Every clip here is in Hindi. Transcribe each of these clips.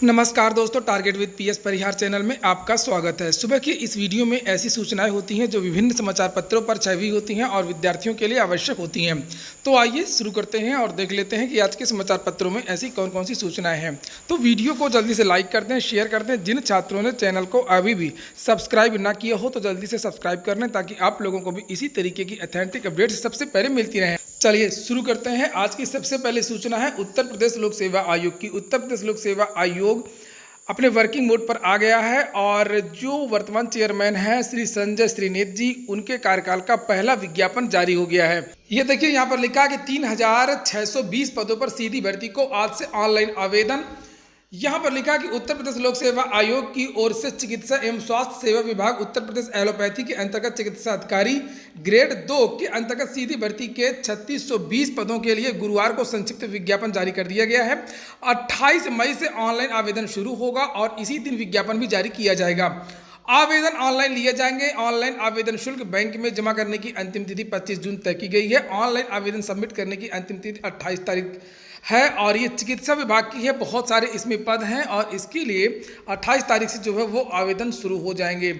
नमस्कार दोस्तों, target with PS Parihar channel में आपका स्वागत है। सुबह की इस वीडियो में ऐसी सूचनाएं होती हैं जो विभिन्न समाचार पत्रों पर छवि होती हैं और विद्यार्थियों के लिए आवश्यक होती हैं। तो आइए शुरू करते हैं और देख लेते हैं कि आज के समाचार पत्रों में ऐसी कौन कौन सी सूचनाएं हैं। तो वीडियो को जल्दी से लाइक कर दें, शेयर कर दें। जिन छात्रों ने चैनल को अभी भी सब्सक्राइब ना किया हो तो जल्दी से सब्सक्राइब कर लें ताकि आप लोगों को भी इसी तरीके की ऑथेंटिक अपडेट्स सबसे पहले मिलती रहें। चलिए शुरू करते हैं। आज की सबसे पहले सूचना है उत्तर प्रदेश लोक सेवा आयोग की। उत्तर प्रदेश लोक सेवा आयोग अपने वर्किंग मोड पर आ गया है और जो वर्तमान चेयरमैन हैं श्री संजय श्रीनेत जी, उनके कार्यकाल का पहला विज्ञापन जारी हो गया है। ये देखिए, यहाँ पर लिखा है कि 3620 पदों पर सीधी भर्ती को आज से ऑनलाइन आवेदन। यहाँ पर लिखा कि उत्तर प्रदेश लोक सेवा आयोग की ओर से चिकित्सा एवं स्वास्थ्य सेवा विभाग उत्तर प्रदेश एलोपैथी के अंतर्गत चिकित्सा अधिकारी ग्रेड 2 के अंतर्गत सीधी भर्ती के 3620 पदों के लिए गुरुवार को संक्षिप्त विज्ञापन जारी कर दिया गया है। 28 मई से ऑनलाइन आवेदन शुरू होगा और इसी दिन विज्ञापन भी जारी किया जाएगा। आवेदन ऑनलाइन लिए जाएंगे। ऑनलाइन आवेदन शुल्क बैंक में जमा करने की अंतिम तिथि 25 जून तय की गई है। ऑनलाइन आवेदन सबमिट करने की अंतिम तिथि 28 तारीख है और ये चिकित्सा विभाग की है। बहुत सारे इसमें पद हैं और इसके लिए 28 तारीख से जो है वो आवेदन शुरू हो जाएंगे।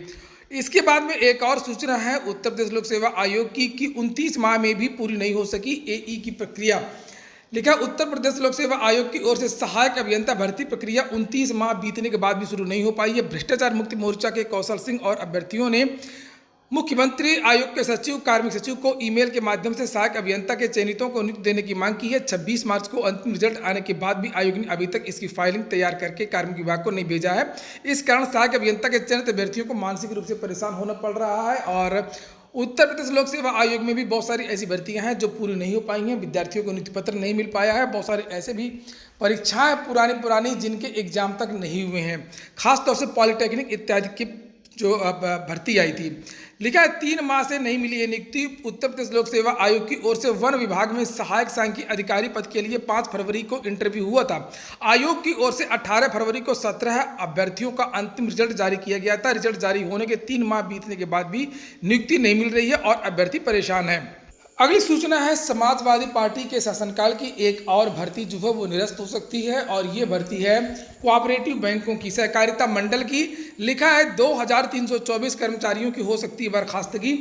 इसके बाद में एक और सूचना है उत्तर प्रदेश लोक सेवा आयोग की कि 29 माह में भी पूरी नहीं हो सकी एई की प्रक्रिया। लिखा, उत्तर प्रदेश लोक सेवा आयोग की ओर से सहायक अभियंता भर्ती प्रक्रिया 29 माह बीतने के बाद भी शुरू नहीं हो पाई है। भ्रष्टाचार मुक्ति मोर्चा के कौशल सिंह और अभ्यर्थियों ने मुख्यमंत्री आयोग के सचिव कार्मिक सचिव को ईमेल के माध्यम से सहायक अभियंता के चयनितों को नियुक्ति देने की मांग की है। 26 मार्च को अंतिम रिजल्ट आने के बाद भी आयोग ने अभी तक इसकी फाइलिंग तैयार करके कार्मिक विभाग को नहीं भेजा है। इस कारण सहायक अभियंता के चयनित अभ्यर्थियों को मानसिक रूप से परेशान होना पड़ रहा है और उत्तर प्रदेश लोक सेवा आयोग में भी बहुत सारी ऐसी भर्तियां हैं जो पूरी नहीं हो पाई हैं। विद्यार्थियों को नियुक्ति पत्र नहीं मिल पाया है। बहुत सारे ऐसे भी परीक्षाएं पुरानी जिनके एग्जाम तक नहीं हुए हैं, खासतौर से पॉलिटेक्निक इत्यादि की जो भर्ती आई थी। लिखा है 3 माह से नहीं मिली है नियुक्ति। उत्तर प्रदेश लोक सेवा आयोग की ओर से वन विभाग में सहायक सांख्यिकी अधिकारी पद के लिए 5 फरवरी को इंटरव्यू हुआ था। आयोग की ओर से 18 फरवरी को 17 अभ्यर्थियों का अंतिम रिजल्ट जारी किया गया था। रिजल्ट जारी होने के 3 माह बीतने के बाद भी नियुक्ति नहीं मिल रही है और अभ्यर्थी परेशान है। अगली सूचना है समाजवादी पार्टी के शासनकाल की एक और भर्ती जो है वो निरस्त हो सकती है और ये भर्ती है कोऑपरेटिव बैंकों की सहकारिता मंडल की। लिखा है 2324 कर्मचारियों की हो सकती है बर्खास्तगी।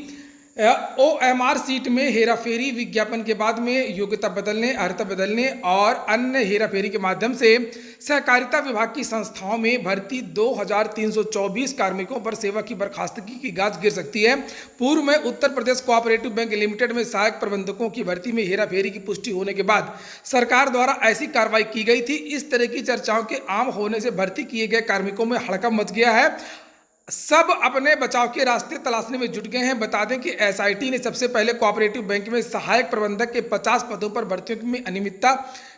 ओएमआर सीट में हेराफेरी, विज्ञापन के बाद में योग्यता बदलने, अर्हता बदलने और अन्य हेराफेरी के माध्यम से सहकारिता विभाग की संस्थाओं में भर्ती 2324 कार्मिकों पर सेवा की बर्खास्तगी की गाज गिर सकती है। पूर्व में Uttar Pradesh cooperative bank limited में सहायक प्रबंधकों की भर्ती में हेराफेरी की पुष्टि होने के बाद सरकार द्वारा ऐसी कार्रवाई की गई थी। इस तरह की चर्चाओं के आम होने से भर्ती किए गए कार्मिकों में हड़कंप मच गया है। सब अपने बचाव के रास्ते तलाशने में जुट गए हैं। बता दें कि एसआईटी ने सबसे पहले कोऑपरेटिव बैंक में सहायक प्रबंधक के 50 पदों पर भर्तियों में अनियमितता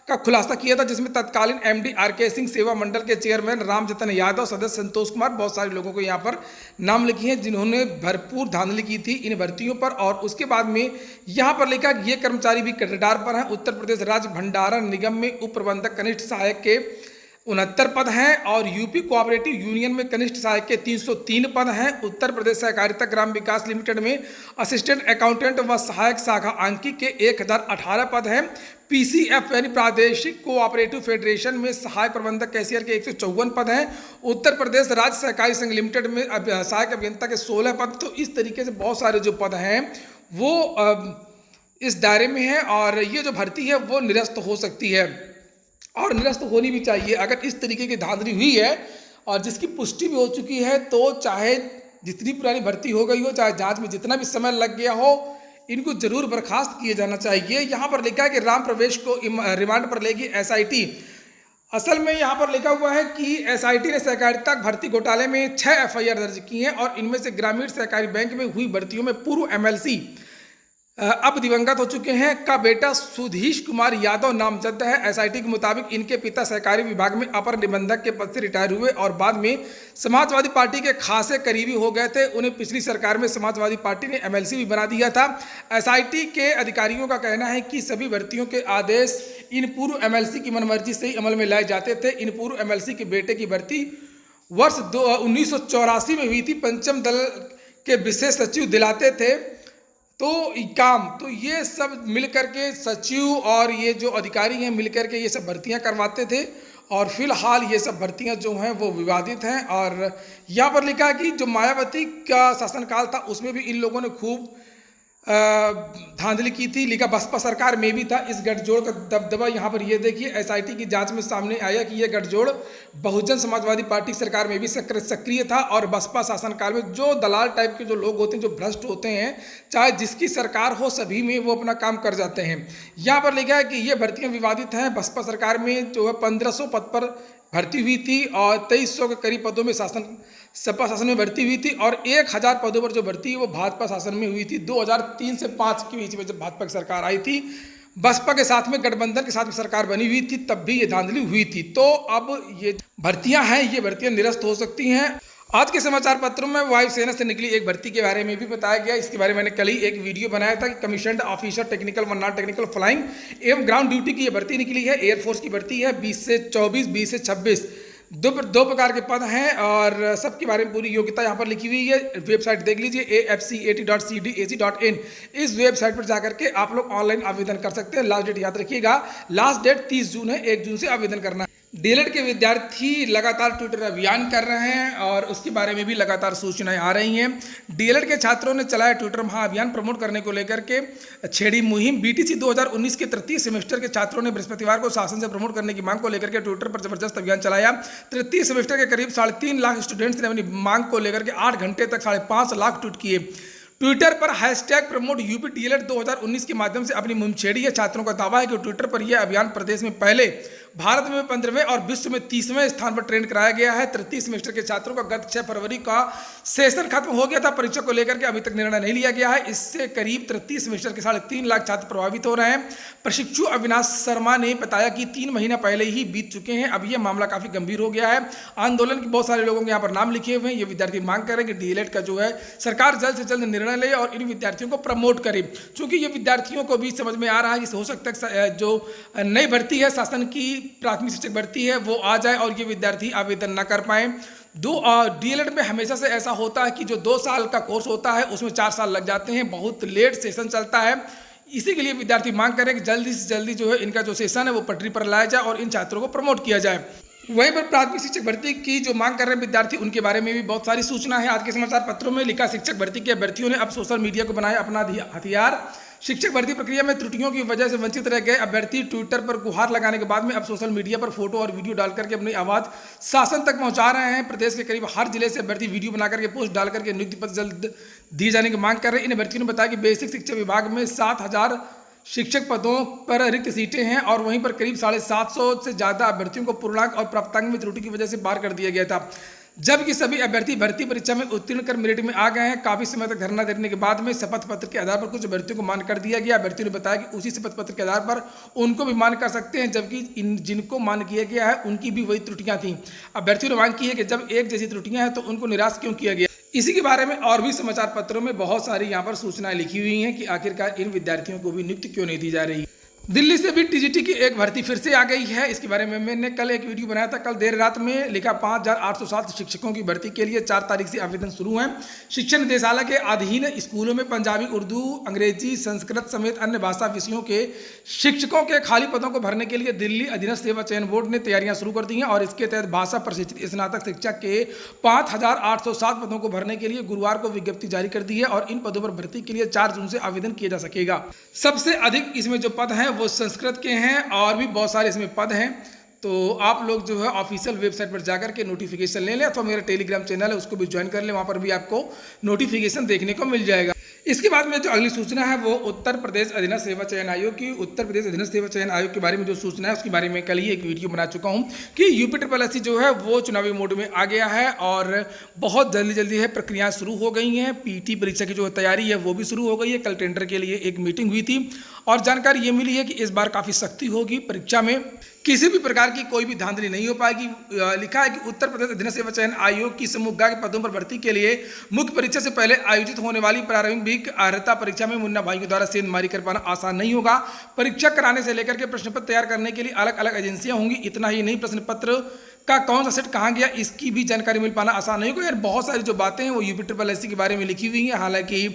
का खुलासा किया था, जिसमें तत्कालीन एमडी आरके सिंह, सेवा मंडल के चेयरमैन रामजतन यादव, सदस्य संतोष कुमार, बहुत सारे लोगों को यहाँ पर नाम लिखी हैं जिन्होंने भरपूर धांधली की थी इन भर्तियों पर। और उसके बाद में यहाँ पर लिखा कि ये कर्मचारी भी कटदार पर हैं। उत्तर प्रदेश राज्य भंडारण निगम में उप प्रबंधक कनिष्ठ सहायक के 69 पद हैं और यूपी कोऑपरेटिव यूनियन में कनिष्ठ सहायक के 303 पद हैं। उत्तर प्रदेश सहकारिता ग्राम विकास लिमिटेड में असिस्टेंट अकाउंटेंट व सहायक शाखा अंकित के 1018 पद हैं। पीसीएफ यानी प्रादेशिक कोऑपरेटिव फेडरेशन में सहायक प्रबंधक कैशियर के 154 पद हैं। उत्तर प्रदेश राज्य सहकारी संघ लिमिटेड में सहायक अभियंता के 16 पद। तो इस तरीके से बहुत सारे जो पद हैं वो इस दायरे में है और ये जो भर्ती है वो निरस्त हो सकती है और निरस्त होनी भी चाहिए। अगर इस तरीके की धांधली हुई है और जिसकी पुष्टि भी हो चुकी है तो चाहे जितनी पुरानी भर्ती हो गई हो, चाहे जांच में जितना भी समय लग गया हो, इनको जरूर बर्खास्त किए जाना चाहिए। यहाँ पर लिखा है कि राम प्रवेश को रिमांड पर लेगी एसआईटी। असल में यहाँ पर लिखा हुआ है कि एसआईटी ने सहकारिता भर्ती घोटाले में 6 एफआईआर दर्ज की हैं और इनमें से ग्रामीण सहकारी बैंक में हुई भर्तियों में पूर्व एमएलसी अब दिवंगत हो चुके हैं का बेटा सुधीश कुमार यादव नामजद है। एसआईटी के मुताबिक इनके पिता सहकारी विभाग में अपर निबंधक के पद से रिटायर हुए और बाद में समाजवादी पार्टी के खासे करीबी हो गए थे। उन्हें पिछली सरकार में समाजवादी पार्टी ने एमएलसी भी बना दिया था। एसआईटी के अधिकारियों का कहना है कि सभी भर्तियों के आदेश इन पूर्व एमएलसी की मनमर्जी से ही अमल में लाए जाते थे। इन पूर्व एमएलसी के बेटे की भर्ती वर्ष 1984 में हुई थी। पंचम दल के विशेष सचिव दिलाते थे तो ये सब मिल करके सचिव और ये जो अधिकारी हैं मिल करके ये सब भर्तियां करवाते थे और फिलहाल ये सब भर्तियां जो हैं वो विवादित हैं। और यहाँ पर लिखा है कि जो मायावती का शासनकाल था उसमें भी इन लोगों ने खूब धांधली की थी। लिखा बसपा सरकार में भी था इस गठजोड़ का दबदबा। यहाँ पर ये देखिए एसआईटी की जांच में सामने आया कि यह गठजोड़ बहुजन समाजवादी पार्टी सरकार में भी सक्रिय था और बसपा शासनकाल में जो दलाल टाइप के जो लोग होते हैं, जो भ्रष्ट होते हैं, चाहे जिसकी सरकार हो सभी में वो अपना काम कर जाते हैं। यहाँ पर लिखा है कि ये भर्तियाँ विवादित हैं। बसपा सरकार में जो है 1500 पद पर भर्ती हुई थी और 2300 के करीब पदों में सपा शासन में भर्ती हुई थी और 1000 पदों पर जो भर्ती है वो भाजपा शासन में हुई थी। 2003 से 5 के बीच में जब भाजपा की सरकार आई थी, बसपा के साथ में गठबंधन के साथ में सरकार बनी हुई थी, तब भी ये धांधली हुई थी। तो अब ये भर्तियां हैं, ये भर्तियां निरस्त हो सकती हैं। आज के समाचार पत्रों में वायुसेना से निकली एक भर्ती के बारे में भी बताया गया। इसके बारे में मैंने कल ही एक वीडियो बनाया था कि कमीशन्ड ऑफिसर टेक्निकल व नॉन टेक्निकल फ्लाइंग एवं ग्राउंड ड्यूटी की ये भर्ती निकली है। एयरफोर्स की भर्ती है 20 से 24, 20 से 26 दो प्रकार के पद हैं और सबके बारे में पूरी योग्यता यहाँ पर लिखी हुई है। वेबसाइट देख लीजिए afcat.cdac.in। इस वेबसाइट पर जाकर के आप लोग ऑनलाइन आवेदन कर सकते हैं। लास्ट डेट याद रखिएगा, लास्ट डेट 30 जून है, 1 जून से आवेदन करना है। डीएलएड के विद्यार्थी लगातार ट्विटर अभियान कर रहे हैं और उसके बारे में भी लगातार सूचनाएं आ रही हैं। डीएलएड के छात्रों ने चलाया ट्विटर महाअभियान प्रमोट करने को लेकर के छेड़ी मुहिम। बीटीसी 2019 के तृतीय सेमेस्टर के छात्रों ने बृहस्पतिवार को शासन से प्रमोट करने की मांग को लेकर के ट्विटर पर जबरदस्त अभियान चलाया। तृतीय सेमेस्टर के करीब 3.5 लाख स्टूडेंट्स ने अपनी मांग को लेकर के 8 घंटे तक 5.5 लाख ट्वीट किए। ट्विटर पर #प्रमोट यूपी डीएलएड 2019 के माध्यम से अपनी मुहिम छेड़ी है। छात्रों का दावा है कि ट्विटर पर यह अभियान प्रदेश में पहले, भारत में 15वें और विश्व में 30वें स्थान पर ट्रेंड कराया गया है। तृतीय सेमेस्टर के छात्रों का गत 6 फरवरी का सेशन खत्म हो गया था। परीक्षा को लेकर के अभी तक निर्णय नहीं लिया गया है। इससे करीब तृतीय सेमेस्टर के 3.5 लाख छात्र प्रभावित हो रहे हैं। प्रशिक्षु अविनाश शर्मा ने बताया कि 3 महीना पहले ही बीत चुके हैं, अब यह मामला काफी गंभीर हो गया है। आंदोलन के बहुत सारे लोगों के यहाँ पर नाम लिखे हुए हैं। ये विद्यार्थी मांग कर रहे हैं कि डीएलएड का जो है सरकार जल्द से जल्द निर्णय ले और इन विद्यार्थियों को प्रमोट करे। चूंकि ये विद्यार्थियों को भी समझ में आ रहा है कि हो सकता है जो नई भर्ती है, शासन की प्राथमिक शिक्षक भर्ती है, वो आ जाए और ये विद्यार्थी आवेदन न कर पाए। डीएलएड में हमेशा से ऐसा होता है कि जो 2 साल का कोर्स होता है उसमें 4 साल लग जाते हैं, बहुत लेट सेशन चलता है। इसी के लिए विद्यार्थी मांग करें कि जल्दी से जल्दी जो है इनका जो सेशन है वो पटरी पर लाया जाए और इन छात्रों को प्रमोट किया जाए। वहीं पर प्राथमिक शिक्षक भर्ती की जो मांग कर रहे हैं विद्यार्थी, उनके बारे में भी बहुत सारी सूचना है। आज के समाचार पत्रों में लिखा शिक्षक भर्ती के अभ्यर्थियों ने अब सोशल मीडिया को बनाया अपना हथियार। शिक्षक भर्ती प्रक्रिया में त्रुटियों की वजह से वंचित रह गए अभ्यर्थी ट्विटर पर गुहार लगाने के बाद में अब सोशल मीडिया पर फोटो और वीडियो डाल करके अपनी आवाज़ शासन तक पहुंचा रहे हैं। प्रदेश के करीब हर जिले से अभ्यर्थी वीडियो बना करके पोस्ट डाल करके नियुक्ति पत्र जल्द दिए जाने की मांग कर रहे हैं। इन अभ्यर्थियों ने बताया कि बेसिक शिक्षा विभाग में 7000 शिक्षक पदों पर रिक्त सीटें हैं और वहीं पर करीब 750 से ज़्यादा अभ्यर्थियों को पूर्णांक और प्राप्तांक में त्रुटि की वजह से बाहर कर दिया गया था, जबकि सभी अभ्यर्थी भर्ती परीक्षा में उत्तीर्ण कर मेरिट में आ गए हैं। काफी समय तक धरना देने के बाद में शपथ पत्र के आधार पर कुछ अभ्यर्थियों को मान कर दिया गया। अभ्यर्थियों ने बताया कि उसी शपथ पत्र के आधार पर उनको भी मान कर सकते हैं, जबकि जिनको मान किया गया है उनकी भी वही त्रुटियां थी। अभ्यर्थियों ने मांग की है कि जब एक जैसी त्रुटियां हैं तो उनको निराश क्यों किया गया। इसी के बारे में और भी समाचार पत्रों में बहुत सारी यहाँ पर सूचनाएं लिखी हुई हैं कि आखिरकार इन विद्यार्थियों को भी नियुक्ति क्यों नहीं दी जा रही। दिल्ली से भी टीजीटी की एक भर्ती फिर से आ गई है। इसके बारे में मैंने कल एक वीडियो बनाया था। कल देर रात में लिखा 5807 शिक्षकों की भर्ती के लिए 4 तारीख से आवेदन शुरू हैं। शिक्षा निदेशालय के अधीन स्कूलों में पंजाबी, उर्दू, अंग्रेजी, संस्कृत समेत अन्य भाषा विषयों के शिक्षकों के खाली पदों को भरने के लिए दिल्ली अधीनस्थ सेवा चयन बोर्ड ने तैयारियां शुरू कर दी हैं और इसके तहत भाषा प्रशिक्षित स्नातक शिक्षक के 5807 पदों को भरने के लिए गुरुवार को विज्ञप्ति जारी कर दी है और इन पदों पर भर्ती के लिए 4 जून से आवेदन किया जा सकेगा। सबसे अधिक इसमें जो पद हैं वो संस्कृत के हैं और भी बहुत सारे इसमें पद हैं। तो आप लोग जो है ऑफिशियल वेबसाइट पर जाकर के नोटिफिकेशन ले लें अथवा मेरा टेलीग्राम चैनल है उसको भी ज्वाइन कर लें, वहाँ पर भी आपको नोटिफिकेशन देखने को मिल जाएगा। इसके बाद में जो अगली सूचना है वो उत्तर प्रदेश अधीनस्थ सेवा चयन आयोग की। उत्तर प्रदेश अधीनस्थ सेवा चयन आयोग के बारे में जो सूचना है उसके बारे में कल ही एक वीडियो बना चुका हूँ कि UPSSC जो है वो चुनावी मोड में आ गया है और बहुत जल्दी है प्रक्रियाएं शुरू हो गई हैं। पीटी परीक्षा की जो तैयारी है वो भी शुरू हो गई है। कल टेंडर के लिए एक मीटिंग हुई थी और जानकारी ये मिली है कि इस बार काफ़ी सख्ती होगी। परीक्षा में किसी भी प्रकार की कोई भी धांधली नहीं हो पाएगी। लिखा है कि उत्तर प्रदेश अधीनस्थ सेवा चयन आयोग की समूह ग के पदों पर भर्ती के लिए मुख्य परीक्षा से पहले आयोजित होने वाली प्रारंभिक अर्हता परीक्षा में मुन्ना भाई के द्वारा सेंधमारी कर पाना आसान नहीं होगा। परीक्षा कराने से लेकर के प्रश्न पत्र तैयार करने के लिए अलग अलग एजेंसियां होंगी। इतना ही नहीं, प्रश्न पत्र का कौन सा सेट कहाँ गया इसकी भी जानकारी मिल पाना आसान नहीं होगा। यार बहुत सारी जो बातें हैं वो UPSSC के बारे में लिखी हुई हैं। हालांकि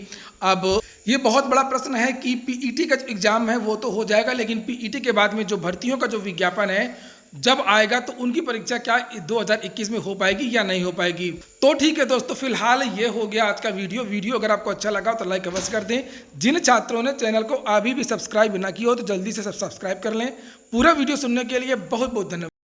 अब ये बहुत बड़ा प्रश्न है कि पीईटी का जो एग्जाम है वो तो हो जाएगा, लेकिन पीईटी के बाद में जो भर्तियों का जो विज्ञापन है जब आएगा तो उनकी परीक्षा क्या 2021 में हो पाएगी या नहीं हो पाएगी। तो ठीक है दोस्तों, फिलहाल ये हो गया आज का वीडियो अगर आपको अच्छा लगा तो लाइक अवश्य कर दें। जिन छात्रों ने चैनल को अभी भी सब्सक्राइब ना किया हो तो जल्दी से सब्सक्राइब कर लें। पूरा वीडियो सुनने के लिए बहुत बहुत धन्यवाद।